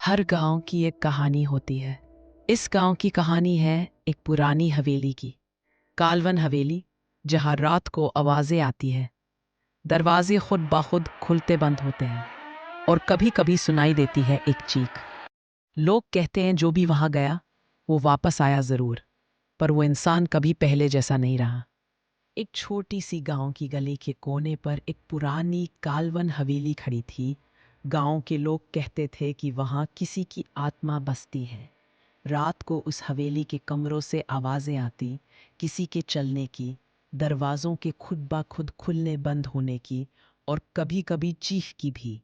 हर गांव की एक कहानी होती है। इस गांव की कहानी है एक पुरानी हवेली की। कालवन हवेली, जहां रात को आवाजें आती है, दरवाजे खुद ब खुद खुलते बंद होते हैं और कभी कभी सुनाई देती है एक चीख। लोग कहते हैं जो भी वहां गया वो वापस आया जरूर, पर वो इंसान कभी पहले जैसा नहीं रहा। एक छोटी सी गांव की गली के कोने पर एक पुरानी कालवन हवेली खड़ी थी। गांव के लोग कहते थे कि वहां किसी की आत्मा बसती है। रात को उस हवेली के कमरों से आवाजें आती, किसी के चलने की, दरवाजों के खुद ब खुद खुलने बंद होने की, और कभी कभी चीख की भी।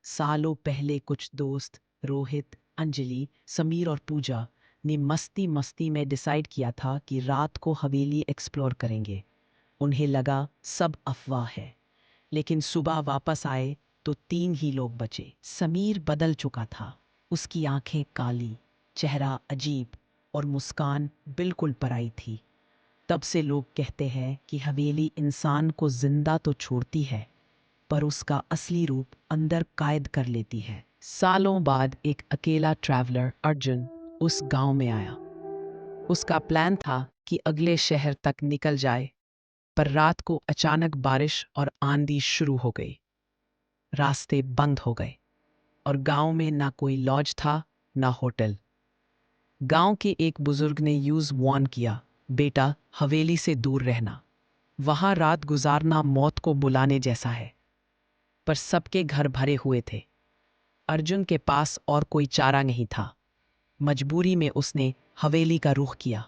सालों पहले कुछ दोस्त, रोहित, अंजलि, समीर और पूजा, ने मस्ती मस्ती में डिसाइड किया था कि रात को हवेली एक्सप्लोर करेंगे। उन्हें लगा सब अफवाह है, लेकिन सुबह वापस आए तो 3 ही लोग बचे। समीर बदल चुका था, उसकी आंखें काली, चेहरा अजीब और मुस्कान बिल्कुल पराई थी। तब से लोग कहते हैं कि हवेली इंसान को जिंदा तो छोड़ती है, पर उसका असली रूप अंदर कैद कर लेती है। सालों बाद एक अकेला ट्रैवलर अर्जुन उस गांव में आया। उसका प्लान था कि अगले शहर तक निकल जाए, पर रात को अचानक बारिश और आंधी शुरू हो गई। रास्ते बंद हो गए और गांव में ना कोई लॉज था, ना होटल। गांव के एक बुजुर्ग ने यूज वार्न किया, बेटा, हवेली से दूर रहना, वहां रात गुजारना मौत को बुलाने जैसा है। पर सबके घर भरे हुए थे। अर्जुन के पास और कोई चारा नहीं था। मजबूरी में उसने हवेली का रुख किया।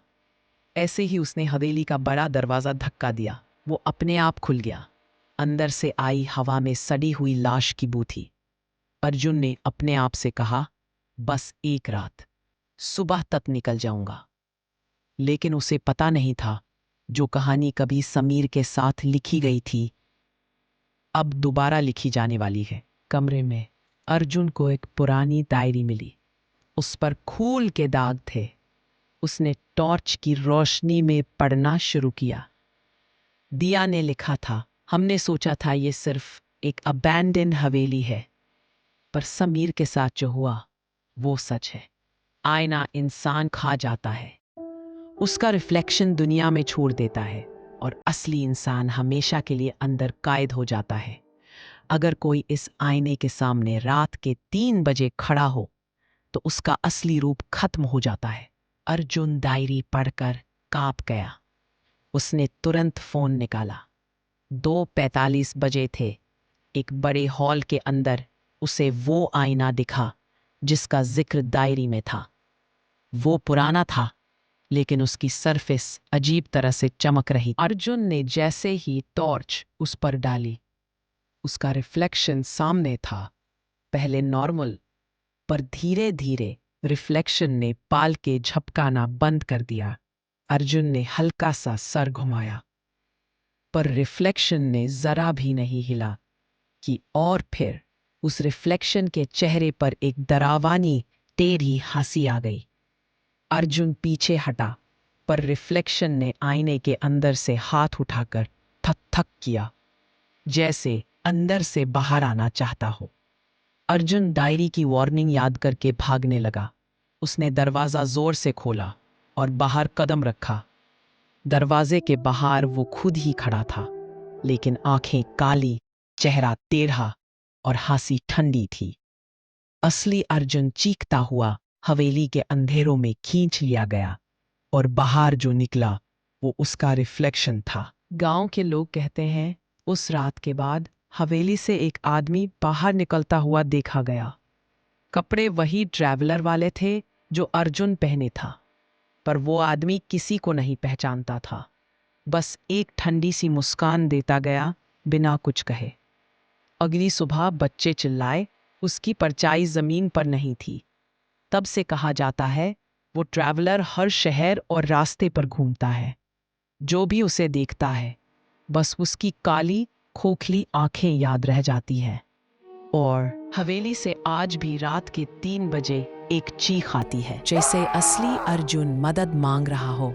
ऐसे ही उसने हवेली का बड़ा दरवाजा धक्का दिया। वो अपने आप खुल गया। अंदर से आई हवा में सड़ी हुई लाश की बू थी। अर्जुन ने अपने आप से कहा, बस एक रात, सुबह तक निकल जाऊंगा। लेकिन उसे पता नहीं था, जो कहानी कभी समीर के साथ लिखी गई थी, अब दोबारा लिखी जाने वाली है। कमरे में अर्जुन को एक पुरानी डायरी मिली। उस पर खून के दाग थे। उसने टॉर्च की रोशनी में पढ़ना शुरू किया। दिया ने लिखा था, हमने सोचा था ये सिर्फ एक अबैंडन हवेली है, पर समीर के साथ जो हुआ वो सच है। आईना इंसान खा जाता है, उसका रिफ्लेक्शन दुनिया में छोड़ देता है, और असली इंसान हमेशा के लिए अंदर कैद हो जाता है। अगर कोई इस आईने के सामने रात के 3 बजे खड़ा हो तो उसका असली रूप खत्म हो जाता है। अर्जुन डायरी पढ़कर कांप गया। उसने तुरंत फोन निकाला। 2:45 बजे थे। एक बड़े हॉल के अंदर उसे वो आईना दिखा जिसका जिक्र डायरी में था। वो पुराना था, लेकिन उसकी सरफेस अजीब तरह से चमक रही। अर्जुन ने जैसे ही टॉर्च उस पर डाली, उसका रिफ्लेक्शन सामने था। पहले नॉर्मल, पर धीरे धीरे रिफ्लेक्शन ने पाल के झपकाना बंद कर दिया। अर्जुन ने हल्का सा सर घुमाया, पर रिफ्लेक्शन ने जरा भी नहीं हिला। कि और फिर उस रिफ्लेक्शन के चेहरे पर एक डरावनी टेढ़ी हंसी आ गई। अर्जुन पीछे हटा, पर रिफ्लेक्शन ने आईने के अंदर से हाथ उठाकर थक थक किया, जैसे अंदर से बाहर आना चाहता हो। अर्जुन डायरी की वार्निंग याद करके भागने लगा। उसने दरवाजा जोर से खोला और बाहर कदम रखा। दरवाजे के बाहर वो खुद ही खड़ा था, लेकिन आंखें काली, चेहरा टेढ़ा और हंसी ठंडी थी। असली अर्जुन चीखता हुआ हवेली के अंधेरों में खींच लिया गया, और बाहर जो निकला वो उसका रिफ्लेक्शन था। गांव के लोग कहते हैं, उस रात के बाद हवेली से एक आदमी बाहर निकलता हुआ देखा गया। कपड़े वही ट्रैवलर वाले थे जो अर्जुन पहने था, पर वो आदमी किसी को नहीं पहचानता था। बस एक ठंडी सी मुस्कान देता गया, बिना कुछ कहे। अगली सुबह बच्चे चिल्लाए, उसकी परछाई जमीन पर नहीं थी। तब से कहा जाता है, वो ट्रैवलर हर शहर और रास्ते पर घूमता है। जो भी उसे देखता है, बस उसकी काली खोखली आंखें याद रह जाती हैं। और हवेली से आज भी रात के 3 बजे एक चीख आती है, जैसे असली अर्जुन मदद मांग रहा हो।